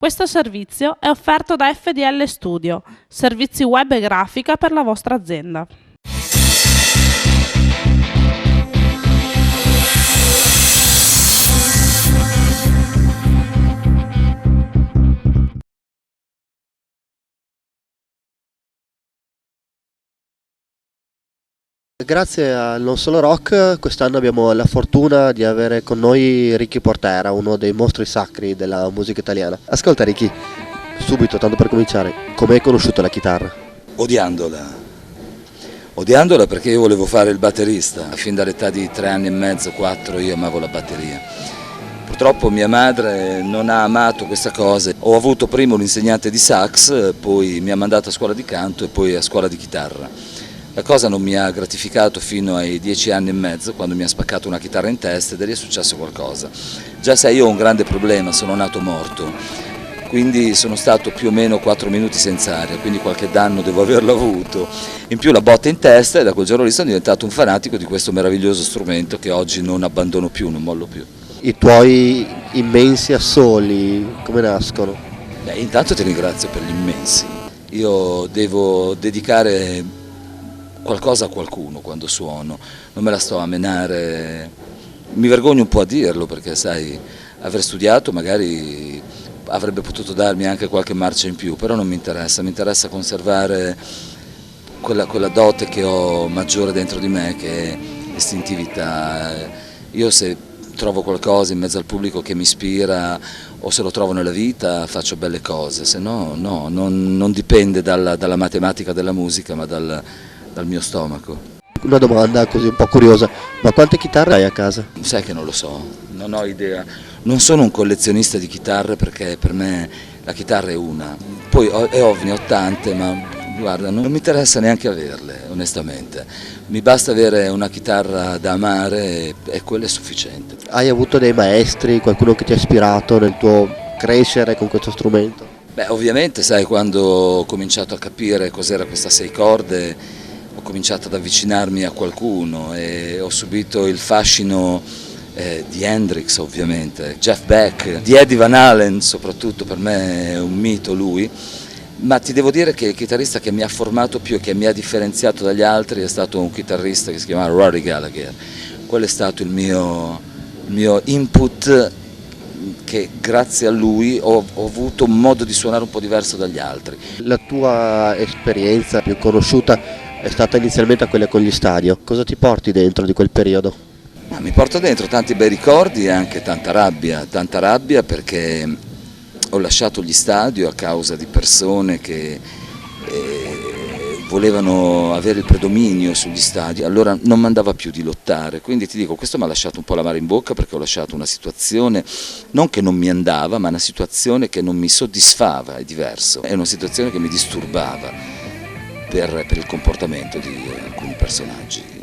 Questo servizio è offerto da FDL Studio, servizi web e grafica per la vostra azienda. Grazie al Non Solo Rock quest'anno abbiamo la fortuna di avere con noi Ricky Portera, uno dei mostri sacri della musica italiana. Ascolta Ricky, subito, tanto per cominciare, come hai conosciuto la chitarra? Odiandola perché io volevo fare il batterista, fin dall'età di 3 anni e mezzo, 4 io amavo la batteria. Purtroppo mia madre non ha amato questa cosa, ho avuto prima un insegnante di sax, poi mi ha mandato a scuola di canto e poi a scuola di chitarra. La cosa non mi ha gratificato fino ai 10 anni e mezzo, quando mi ha spaccato una chitarra in testa ed è successo qualcosa. Già sai, io ho un grande problema, sono nato morto, quindi sono stato più o meno 4 minuti senza aria, quindi qualche danno devo averlo avuto. In più la botta in testa e da quel giorno lì sono diventato un fanatico di questo meraviglioso strumento che oggi non abbandono più, non mollo più. I tuoi immensi assoli, come nascono? Beh, intanto ti ringrazio per gli immensi. Io devo dedicare qualcosa a qualcuno quando suono, non me la sto a menare, mi vergogno un po' a dirlo perché sai, aver studiato magari avrebbe potuto darmi anche qualche marcia in più, però non mi interessa conservare quella dote che ho maggiore dentro di me, che è istintività. Io se trovo qualcosa in mezzo al pubblico che mi ispira o se lo trovo nella vita faccio belle cose, se no, non dipende dalla matematica della musica ma dal mio stomaco. Una domanda così un po' curiosa, ma quante chitarre hai a casa? Sai che non lo so, non ho idea, non sono un collezionista di chitarre perché per me la chitarra è una, poi è ovvio, ne ho tante, ma guarda, non mi interessa neanche averle, onestamente, mi basta avere una chitarra da amare e quello è sufficiente. Hai avuto dei maestri, qualcuno che ti ha ispirato nel tuo crescere con questo strumento? Beh, ovviamente sai, quando ho cominciato a capire cos'era questa 6 corde, ho cominciato ad avvicinarmi a qualcuno e ho subito il fascino di Hendrix ovviamente, Jeff Beck, di Eddie Van Halen soprattutto, per me è un mito lui, ma ti devo dire che il chitarrista che mi ha formato più e che mi ha differenziato dagli altri è stato un chitarrista che si chiamava Rory Gallagher. Quello è stato il mio input, che grazie a lui ho avuto un modo di suonare un po' diverso dagli altri. La tua esperienza più conosciuta è stata inizialmente quella con gli Stadio. Cosa ti porti dentro di quel periodo? Mi porto dentro tanti bei ricordi e anche tanta rabbia perché ho lasciato gli Stadio a causa di persone che volevano avere il predominio sugli stadi, allora non mi andava più di lottare, quindi ti dico, questo mi ha lasciato un po' l'amaro in bocca perché ho lasciato una situazione, non che non mi andava, ma una situazione che non mi soddisfava, è diverso, è una situazione che mi disturbava per il comportamento di alcuni personaggi.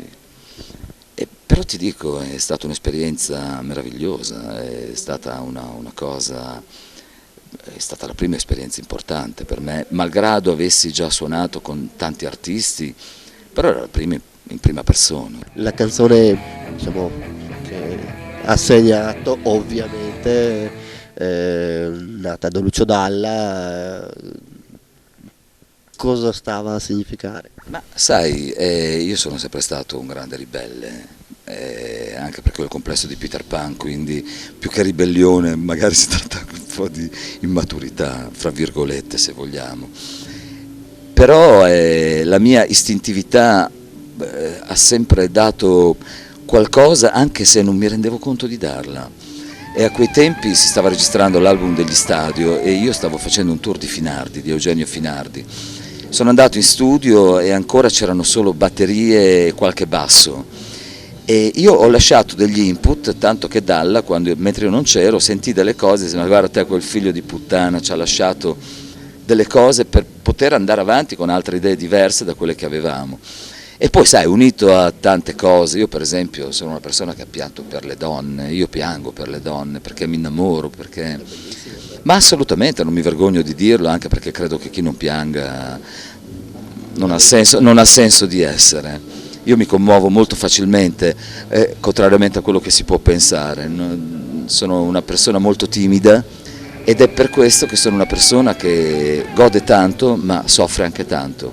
Però ti dico, è stata un'esperienza meravigliosa, è stata una cosa, è stata la prima esperienza importante per me, malgrado avessi già suonato con tanti artisti, però era la prima in prima persona. La canzone, diciamo, che ha segnato ovviamente, nata da Lucio Dalla, cosa stava a significare? Ma sai, io sono sempre stato un grande ribelle, anche perché ho il complesso di Peter Pan, quindi più che ribellione magari si tratta un po' di immaturità, fra virgolette se vogliamo. Però la mia istintività ha sempre dato qualcosa anche se non mi rendevo conto di darla. E a quei tempi si stava registrando l'album degli Stadio e io stavo facendo un tour di Finardi, di Eugenio Finardi. Sono andato in studio e ancora c'erano solo batterie e qualche basso. E io ho lasciato degli input, tanto che Dalla, mentre io non c'ero, sentì delle cose, disse, ma guarda te quel figlio di puttana ci ha lasciato delle cose per poter andare avanti con altre idee diverse da quelle che avevamo. E poi sai, unito a tante cose, io per esempio sono una persona che ha pianto per le donne, io piango per le donne perché mi innamoro, ma assolutamente non mi vergogno di dirlo, anche perché credo che chi non pianga non ha senso di essere. Io mi commuovo molto facilmente, contrariamente a quello che si può pensare. Sono una persona molto timida ed è per questo che sono una persona che gode tanto ma soffre anche tanto.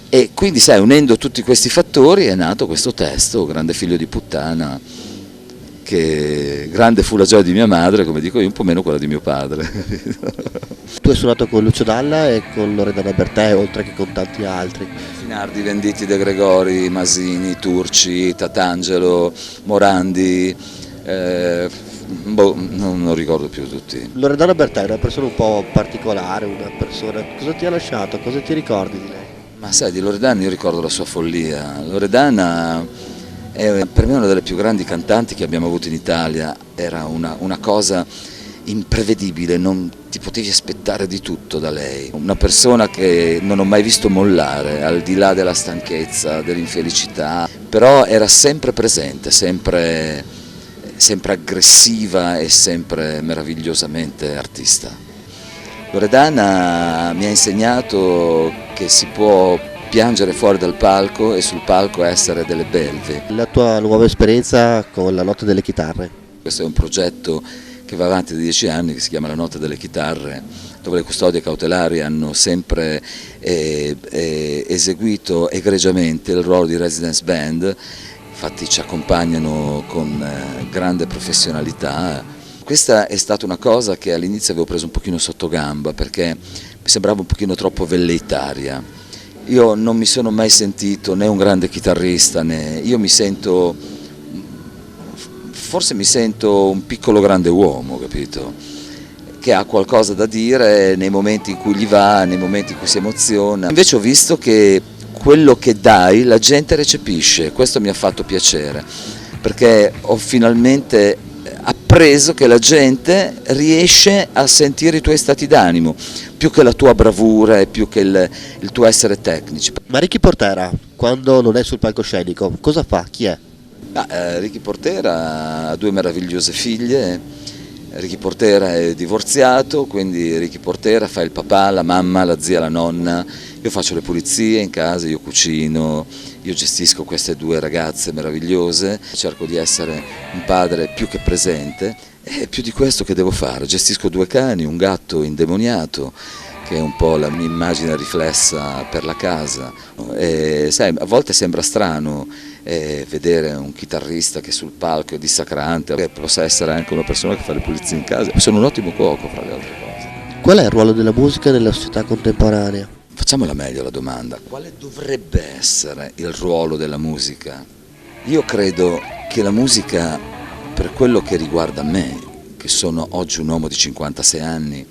E quindi sai, unendo tutti questi fattori è nato questo testo, Grande figlio di puttana, che grande fu la gioia di mia madre, come dico io, un po' meno quella di mio padre. Tu hai suonato con Lucio Dalla e con Loredana Bertè, oltre che con tanti altri. Finardi, Venditti, De Gregori, Masini, Turci, Tatangelo, Morandi, non ricordo più tutti. Loredana Bertè è una persona un po' particolare, una persona... Cosa ti ha lasciato? Cosa ti ricordi di lei? Ma sai, di Loredana io ricordo la sua follia. Loredana è per me una delle più grandi cantanti che abbiamo avuto in Italia, era una cosa imprevedibile, non ti potevi aspettare di tutto da lei. Una persona che non ho mai visto mollare, al di là della stanchezza, dell'infelicità, però era sempre presente, sempre aggressiva e sempre meravigliosamente artista. Loredana mi ha insegnato che si può piangere fuori dal palco e sul palco essere delle belve. La tua nuova esperienza con la notte delle chitarre? Questo è un progetto che va avanti da 10 anni, che si chiama La notte delle chitarre, dove le custodie cautelari hanno sempre eseguito egregiamente il ruolo di residence band, infatti ci accompagnano con grande professionalità. Questa è stata una cosa che all'inizio avevo preso un pochino sotto gamba perché mi sembrava un pochino troppo velleitaria. Io non mi sono mai sentito né un grande chitarrista, né io forse mi sento un piccolo grande uomo, capito? Che ha qualcosa da dire nei momenti in cui gli va, nei momenti in cui si emoziona. Invece ho visto che quello che dai la gente recepisce, questo mi ha fatto piacere, perché ho finalmente appreso che la gente riesce a sentire i tuoi stati d'animo, più che la tua bravura e più che il tuo essere tecnici. Ma Ricky Portera, quando non è sul palcoscenico, cosa fa? Chi è? Ricky Portera ha 2 meravigliose figlie. Ricky Portera è divorziato, quindi Ricky Portera fa il papà, la mamma, la zia, la nonna. Io faccio le pulizie in casa, io cucino, io gestisco queste 2 ragazze meravigliose, cerco di essere un padre più che presente e più di questo che devo fare? Gestisco 2 cani, un gatto indemoniato che è un po' la mia immagine riflessa per la casa. E, sai, a volte sembra strano vedere un chitarrista che sul palco è dissacrante, che possa essere anche una persona che fa le pulizie in casa. Sono un ottimo cuoco, fra le altre cose. Qual è il ruolo della musica nella società contemporanea? Facciamola meglio la domanda, quale dovrebbe essere il ruolo della musica? Io credo che la musica, per quello che riguarda me, che sono oggi un uomo di 56 anni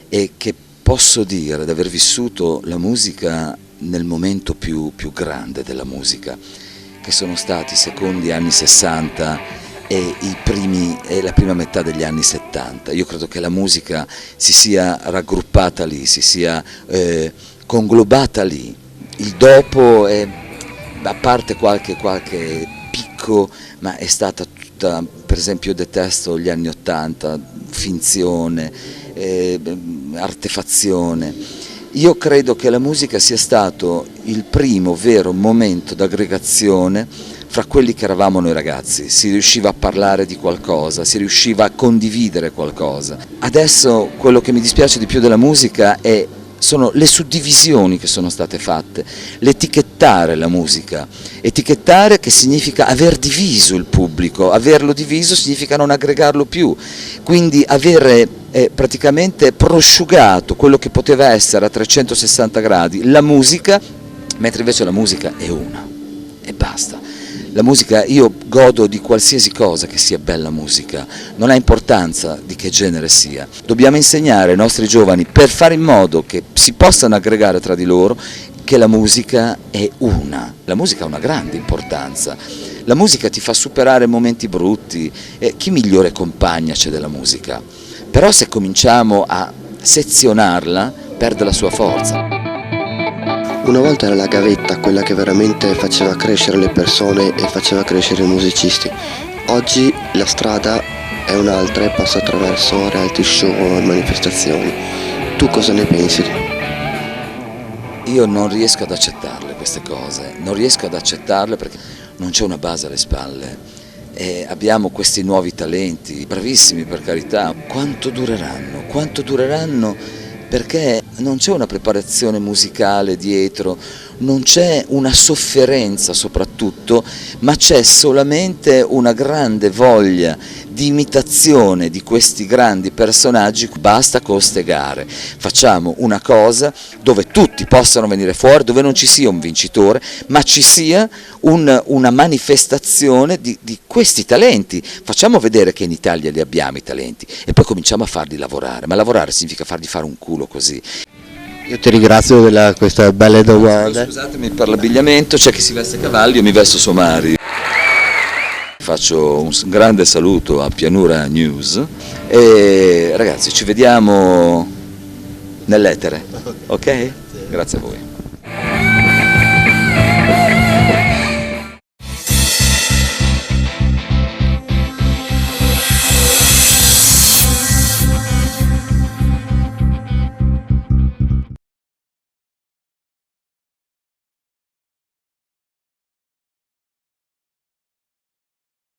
e che posso dire di aver vissuto la musica nel momento più grande della musica, che sono stati i secondi anni 60 e la prima metà degli anni 70. Io credo che la musica si sia raggruppata lì, si sia conglobata lì. Il dopo è, a parte qualche picco, ma è stata tutta, per esempio io detesto gli anni 80, finzione, artefazione. Io credo che la musica sia stato il primo vero momento d'aggregazione fra quelli che eravamo noi ragazzi, si riusciva a parlare di qualcosa, si riusciva a condividere qualcosa. Adesso quello che mi dispiace di più della musica sono le suddivisioni che sono state fatte, l'etichettare la musica, etichettare che significa aver diviso il pubblico, averlo diviso significa non aggregarlo più, quindi avere praticamente prosciugato quello che poteva essere a 360 gradi la musica, mentre invece la musica è una e basta. La musica, io godo di qualsiasi cosa che sia bella musica, non ha importanza di che genere sia. Dobbiamo insegnare ai nostri giovani, per fare in modo che si possano aggregare tra di loro, che la musica è una. La musica ha una grande importanza. La musica ti fa superare momenti brutti. Chi migliore compagna c'è della musica? Però se cominciamo a sezionarla, perde la sua forza. Una volta era la gavetta quella che veramente faceva crescere le persone e faceva crescere i musicisti. Oggi la strada è un'altra e passa attraverso reality show e manifestazioni. Tu cosa ne pensi? Io non riesco ad accettarle queste cose, non riesco ad accettarle perché non c'è una base alle spalle. abbiamo questi nuovi talenti, bravissimi per carità, quanto dureranno? Quanto dureranno? Perché non c'è una preparazione musicale dietro, non c'è una sofferenza soprattutto, ma c'è solamente una grande voglia di imitazione di questi grandi personaggi. Basta costegare, facciamo una cosa dove tutti possano venire fuori, dove non ci sia un vincitore, ma ci sia una manifestazione di questi talenti. Facciamo vedere che in Italia li abbiamo i talenti e poi cominciamo a farli lavorare, ma lavorare significa fargli fare un culo così. Io ti ringrazio di queste belle domande. Scusatemi per l'abbigliamento, c'è chi si veste cavalli, io mi vesto somari. Faccio un grande saluto a Pianura News e ragazzi ci vediamo nell'etere, ok? Grazie a voi.